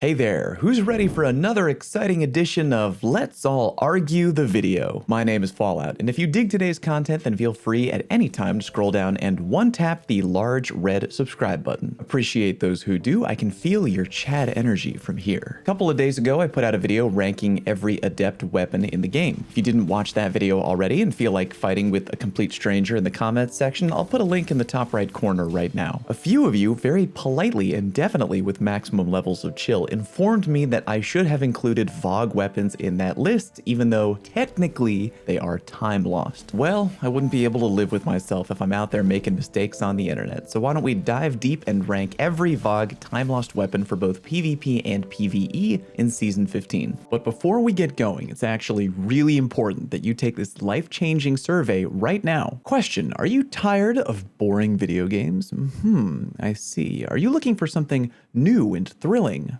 Hey there, who's ready for another exciting edition of Let's All Argue the Video? My name is Fallout, and if you dig today's content, then feel free at any time to scroll down and one-tap the large red subscribe button. Appreciate those who do. I can feel your Chad energy from here. A couple of days ago, I put out a video ranking every adept weapon in the game. If you didn't watch that video already and feel like fighting with a complete stranger in the comments section, I'll put a link in the top right corner right now. A few of you, very politely and definitely with maximum levels of chill, informed me that I should have included VOG weapons in that list, even though technically they are time lost. Well, I wouldn't be able to live with myself if I'm out there making mistakes on the internet, so why don't we dive deep and rank every VOG time lost weapon for both PvP and PvE in Season 15. But before we get going, it's actually really important that you take this life-changing survey right now. Question, are you tired of boring video games? I see. Are you looking for something new and thrilling?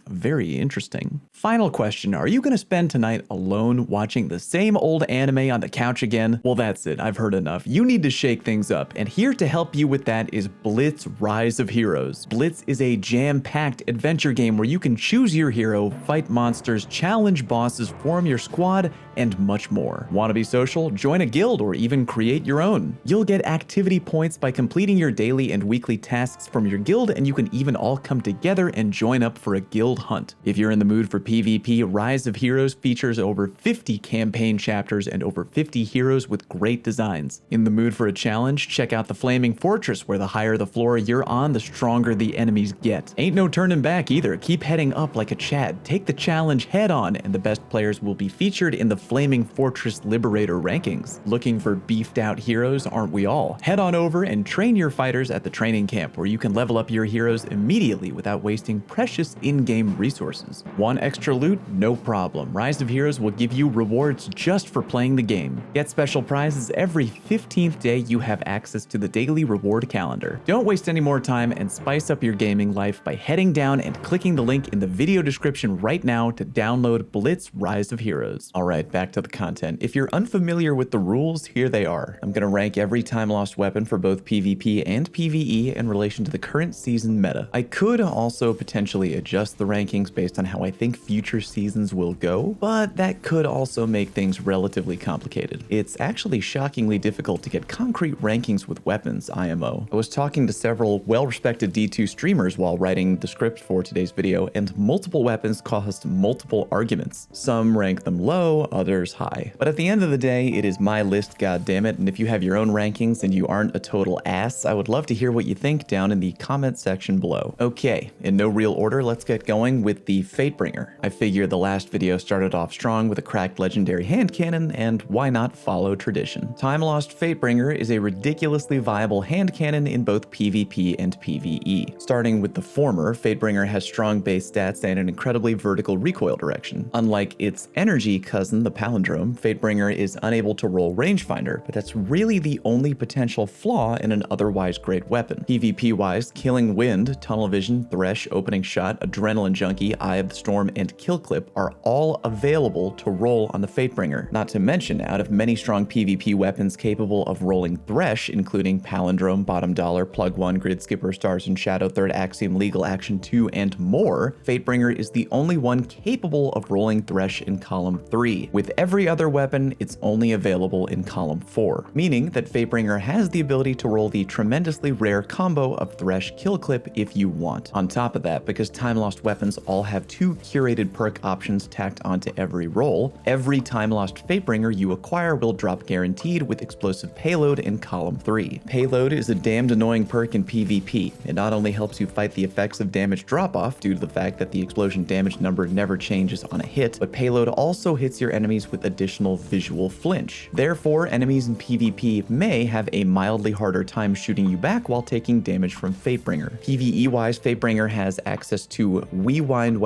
Very interesting. Final question, are you going to spend tonight alone watching the same old anime on the couch again? Well, that's it. I've heard enough. You need to shake things up, and here to help you with that is Blitz Rise of Heroes. Blitz is a jam-packed adventure game where you can choose your hero, fight monsters, challenge bosses, form your squad, and much more. Want to be social? Join a guild or even create your own. You'll get activity points by completing your daily and weekly tasks from your guild, and you can even all come together and join up for a guild hunt. If you're in the mood for PvP, Rise of Heroes features over 50 campaign chapters and over 50 heroes with great designs. In the mood for a challenge, check out the Flaming Fortress, where the higher the floor you're on, the stronger the enemies get. Ain't no turning back either. Keep heading up like a Chad. Take the challenge head on, and the best players will be featured in the Flaming Fortress Liberator rankings. Looking for beefed out heroes, aren't we all? Head on over and train your fighters at the training camp, where you can level up your heroes immediately without wasting precious in-game resources. Want extra loot? No problem. Rise of Heroes will give you rewards just for playing the game. Get special prizes every 15th day you have access to the daily reward calendar. Don't waste any more time and spice up your gaming life by heading down and clicking the link in the video description right now to download Blitz Rise of Heroes. Alright, back to the content. If you're unfamiliar with the rules, here they are. I'm gonna rank every time lost weapon for both PvP and PvE in relation to the current season meta. I could also potentially adjust the rankings based on how I think future seasons will go, but that could also make things relatively complicated. It's actually shockingly difficult to get concrete rankings with weapons, IMO. I was talking to several well-respected D2 streamers while writing the script for today's video, and multiple weapons caused multiple arguments. Some rank them low, others high. But at the end of the day, it is my list, goddammit, and if you have your own rankings and you aren't a total ass, I would love to hear what you think down in the comment section below. Okay, in no real order, let's get going with the Fatebringer. I figure the last video started off strong with a cracked legendary hand cannon, and why not follow tradition? Time Lost Fatebringer is a ridiculously viable hand cannon in both PvP and PvE. Starting with the former, Fatebringer has strong base stats and an incredibly vertical recoil direction. Unlike its energy cousin, the Palindrome, Fatebringer is unable to roll rangefinder, but that's really the only potential flaw in an otherwise great weapon. PvP-wise, Killing Wind, Tunnel Vision, Thresh, Opening Shot, Adrenaline Junkie, Eye of the Storm, and Kill Clip are all available to roll on the Fatebringer. Not to mention, out of many strong PvP weapons capable of rolling Thresh, including Palindrome, Bottom Dollar, Plug 1, Grid Skipper, Stars and Shadow, Third Axiom, Legal Action 2, and more, Fatebringer is the only one capable of rolling Thresh in Column 3. With every other weapon, it's only available in Column 4, meaning that Fatebringer has the ability to roll the tremendously rare combo of Thresh Kill Clip if you want. On top of that, because Time Lost weapons all have 2 curated perk options tacked onto every roll, every Time Lost Fatebringer you acquire will drop guaranteed with Explosive Payload in Column 3. Payload is a damned annoying perk in PvP. It not only helps you fight the effects of damage drop-off due to the fact that the explosion damage number never changes on a hit, but Payload also hits your enemies with additional visual flinch. Therefore, enemies in PvP may have a mildly harder time shooting you back while taking damage from Fatebringer. PvE-wise, Fatebringer has access to Rewind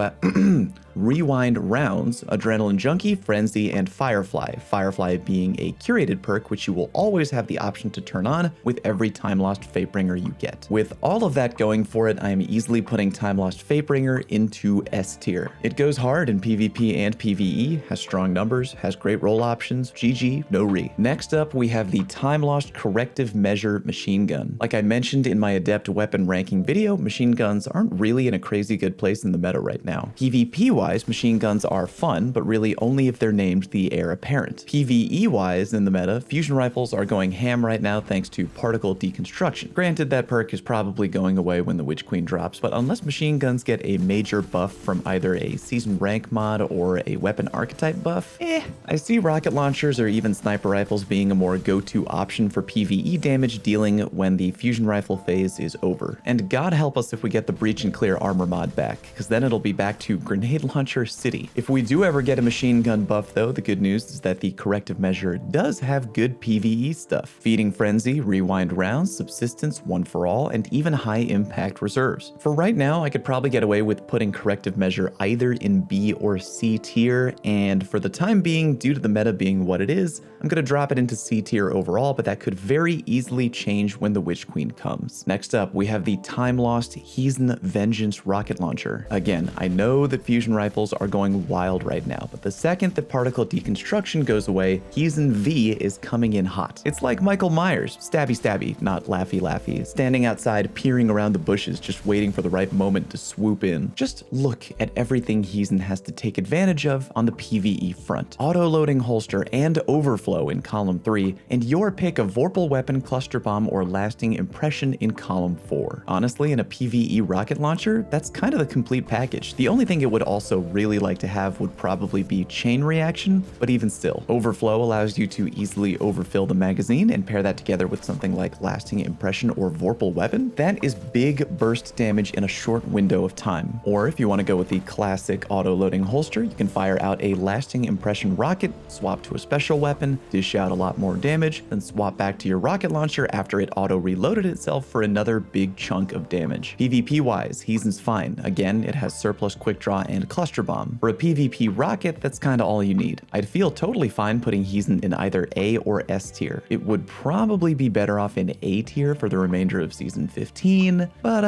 Rewind Rounds, Adrenaline Junkie, Frenzy, and Firefly. Firefly being a curated perk which you will always have the option to turn on with every Timelost Fatebringer you get. With all of that going for it, I am easily putting Timelost Fatebringer into S tier. It goes hard in PvP and PvE, has strong numbers, has great roll options, GG, no re. Next up, we have the Timelost Corrective Measure machine gun. Like I mentioned in my adept weapon ranking video, machine guns aren't really in a crazy good place in the meta right now. PvP-wise, machine guns are fun, but really only if they're named the heir apparent. PvE-wise in the meta, fusion rifles are going ham right now thanks to particle deconstruction. Granted, that perk is probably going away when the Witch Queen drops, but unless machine guns get a major buff from either a season rank mod or a weapon archetype buff, I see rocket launchers or even sniper rifles being a more go-to option for PvE damage dealing when the fusion rifle phase is over. And God help us if we get the breach and clear armor mod back, because then it'll be back to grenade launcher city. If we do ever get a machine gun buff though, the good news is that the corrective measure does have good PvE stuff. Feeding Frenzy, Rewind Rounds, Subsistence, One for All, and even high impact reserves. For right now, I could probably get away with putting corrective measure either in B or C tier, and for the time being, due to the meta being what it is, I'm gonna drop it into C tier overall, but that could very easily change when the Witch Queen comes. Next up, we have the Timelost Hezen Vengeance rocket launcher. Again, I know that fusion rifles are going wild right now, but the second that particle deconstruction goes away, Hezen V is coming in hot. It's like Michael Myers, stabby stabby, not laughy laughy, standing outside peering around the bushes just waiting for the right moment to swoop in. Just look at everything Hezen has to take advantage of on the PvE front. Auto-loading holster and overflow in column 3, and your pick of Vorpal Weapon, Cluster Bomb, or Lasting Impression in column 4. Honestly, in a PvE rocket launcher, that's kind of the complete package. The only thing it would also really like to have would probably be chain reaction, but even still. Overflow allows you to easily overfill the magazine and pair that together with something like Lasting Impression or Vorpal Weapon. That is big burst damage in a short window of time. Or if you want to go with the classic auto-loading holster, you can fire out a Lasting Impression rocket, swap to a special weapon, dish out a lot more damage, then swap back to your rocket launcher after it auto-reloaded itself for another big chunk of damage. PvP-wise, Hezen's fine. Again, it has surplus quick draw and cluster bomb. For a PvP rocket, that's kinda all you need. I'd feel totally fine putting Hezen in either A or S tier. It would probably be better off in A tier for the remainder of season 15, but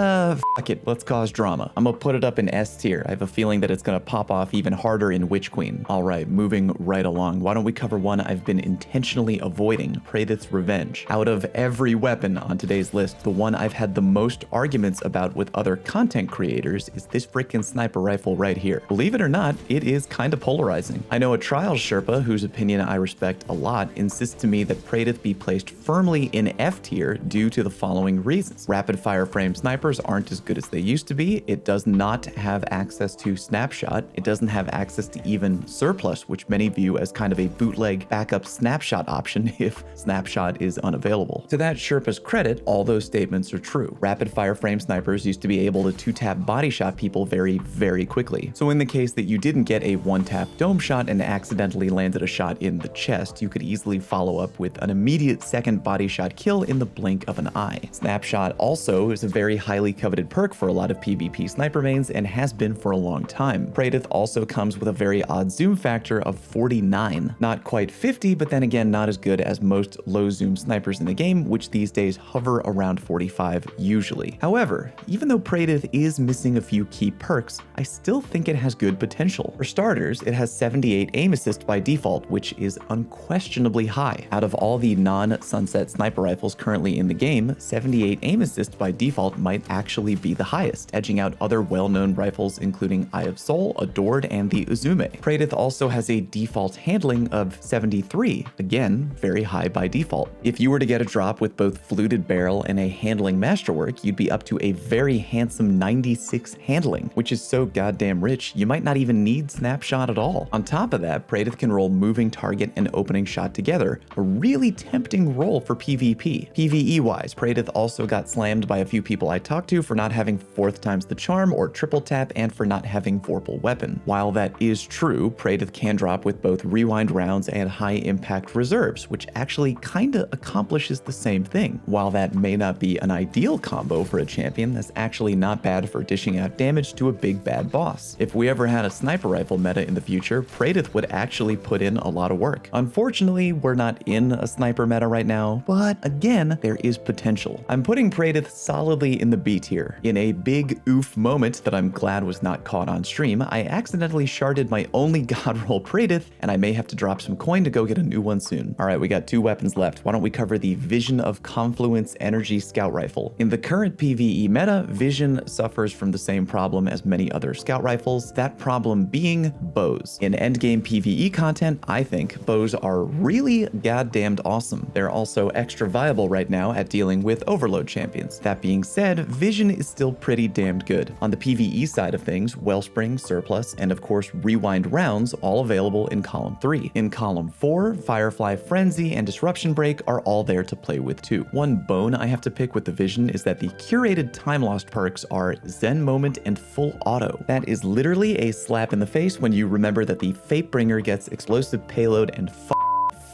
fuck it, let's cause drama. I'm gonna put it up in S tier. I have a feeling that it's gonna pop off even harder in Witch Queen. Alright, moving right along. Why don't we cover one I've been intentionally avoiding, Praedyth's Revenge. Out of every weapon on today's list, the one I've had the most arguments about with other content creators is this freaking sniper rifle right here. Believe it or not, it is kinda polarizing. I know a Trials Sherpa, whose opinion I respect a lot, insists to me that Praedyth be placed firmly in F tier due to the following reasons. Rapid fire frame snipers aren't as good as they used to be. It does not have access to snapshot. It doesn't have access to even surplus, which many view as kind of a bootleg backup snapshot option if snapshot is unavailable. To that Sherpa's credit, all those statements are true. Rapid fire frame snipers used to be able to two-tap body shot people very, very quickly. So in the case that you didn't get a one-tap dome shot and accidentally landed a shot in the chest, you could easily follow up with an immediate second body shot kill in the blink of an eye. Snapshot also is a very highly coveted perk for a lot of PvP sniper mains and has been for a long time. Praedyth also comes with a very odd zoom factor of 49. Not quite 50, but then again, not as good as most low zoom snipers in the game, which these days hover around 45 usually. However, even though Praedyth is missing a few key perks, I still think it has good potential. For starters, it has 78 aim assist by default, which is unquestionably high. Out of all the non-sunset sniper rifles currently in the game, 78 aim assist by default might actually be the highest, edging out other well-known rifles including Eye of Soul, Adored, and the Uzume. Praedyth also has a default handling of 73, again, very high by default. If you were to get a drop with both fluted barrel and a handling masterwork, you'd be up to a very handsome 96 handling, which is so goddamn rich, you might not even need snapshot at all. On top of that, Praedyth can roll moving target and opening shot together, a really tempting role for PvP. PvE-wise, Praedyth also got slammed by a few people I talked to for not having 4th times the charm or triple tap and for not having Vorpal Weapon. While that is true, Praedyth can drop with both rewind rounds and high impact reserves, which actually kinda accomplishes the same thing. While that may not be an ideal combo for a champion, that's actually not bad for dishing out damage to a big bad boss. If If we ever had a sniper rifle meta in the future, Praedyth would actually put in a lot of work. Unfortunately, we're not in a sniper meta right now, but again, there is potential. I'm putting Praedyth solidly in the B tier. In a big oof moment that I'm glad was not caught on stream, I accidentally sharded my only god roll Praedyth, and I may have to drop some coin to go get a new one soon. All right, we got 2 weapons left. Why don't we cover the Vision of Confluence Energy Scout Rifle? In the current PvE meta, Vision suffers from the same problem as many other scout rifles, that problem being bows. In endgame PvE content, I think bows are really goddamned awesome. They're also extra viable right now at dealing with overload champions. That being said, Vision is still pretty damned good. On the PvE side of things, Wellspring, Surplus, and of course Rewind rounds all available in Column 3. In Column 4, Firefly Frenzy and Disruption Break are all there to play with too. One bone I have to pick with the Vision is that the curated time lost perks are Zen Moment and Full Auto. That is literally a slap in the face when you remember that the Fatebringer gets explosive payload and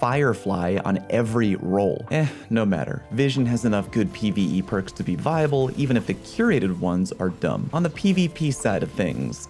Firefly on every roll. No matter. Vision has enough good PvE perks to be viable, even if the curated ones are dumb. On the PvP side of things,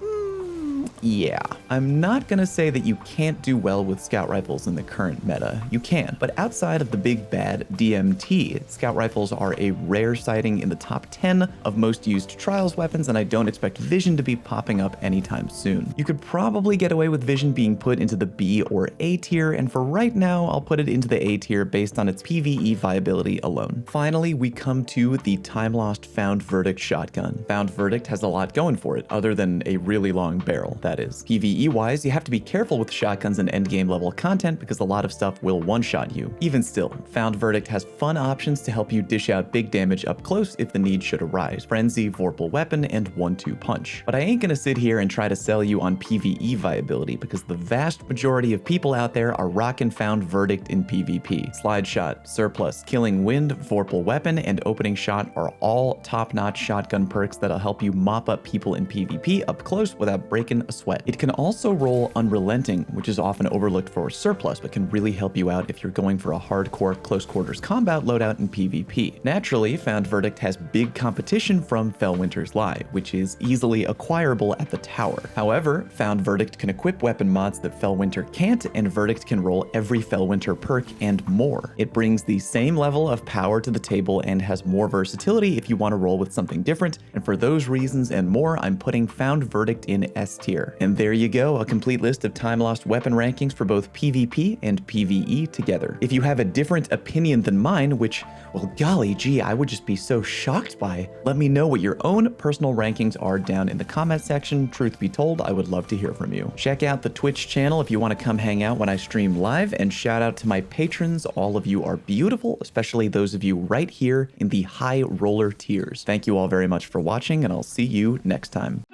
yeah, I'm not gonna say that you can't do well with scout rifles in the current meta. You can, but outside of the big bad DMT, scout rifles are a rare sighting in the top 10 of most used trials weapons, and I don't expect Vision to be popping up anytime soon. You could probably get away with Vision being put into the B or A tier, and for right now, I'll put it into the A tier based on its PvE viability alone. Finally, we come to the time lost Found Verdict shotgun. Found Verdict has a lot going for it, other than a really long barrel. That is. PvE-wise, you have to be careful with shotguns and endgame level content because a lot of stuff will one-shot you. Even still, Found Verdict has fun options to help you dish out big damage up close if the need should arise. Frenzy, Vorpal Weapon, and 1-2 Punch. But I ain't gonna sit here and try to sell you on PvE viability because the vast majority of people out there are rocking Found Verdict in PvP. Slide Shot, Surplus, Killing Wind, Vorpal Weapon, and Opening Shot are all top-notch shotgun perks that'll help you mop up people in PvP up close without breaking a sweat. It can also roll Unrelenting, which is often overlooked for Surplus, but can really help you out if you're going for a hardcore close quarters combat loadout in PvP. Naturally, Found Verdict has big competition from Fellwinter's Lie, which is easily acquirable at the tower. However, Found Verdict can equip weapon mods that Fellwinter can't, and Verdict can roll every Fellwinter perk and more. It brings the same level of power to the table and has more versatility if you want to roll with something different, and for those reasons and more, I'm putting Found Verdict in S tier. And there you go, a complete list of time lost weapon rankings for both PvP and PvE together. If you have a different opinion than mine, which, well, golly gee, I would just be so shocked by, let me know what your own personal rankings are down in the comment section. Truth be told, I would love to hear from you. Check out the Twitch channel if you want to come hang out when I stream live, and shout out to my patrons. All of you are beautiful, especially those of you right here in the high roller tiers. Thank you all very much for watching, and I'll see you next time.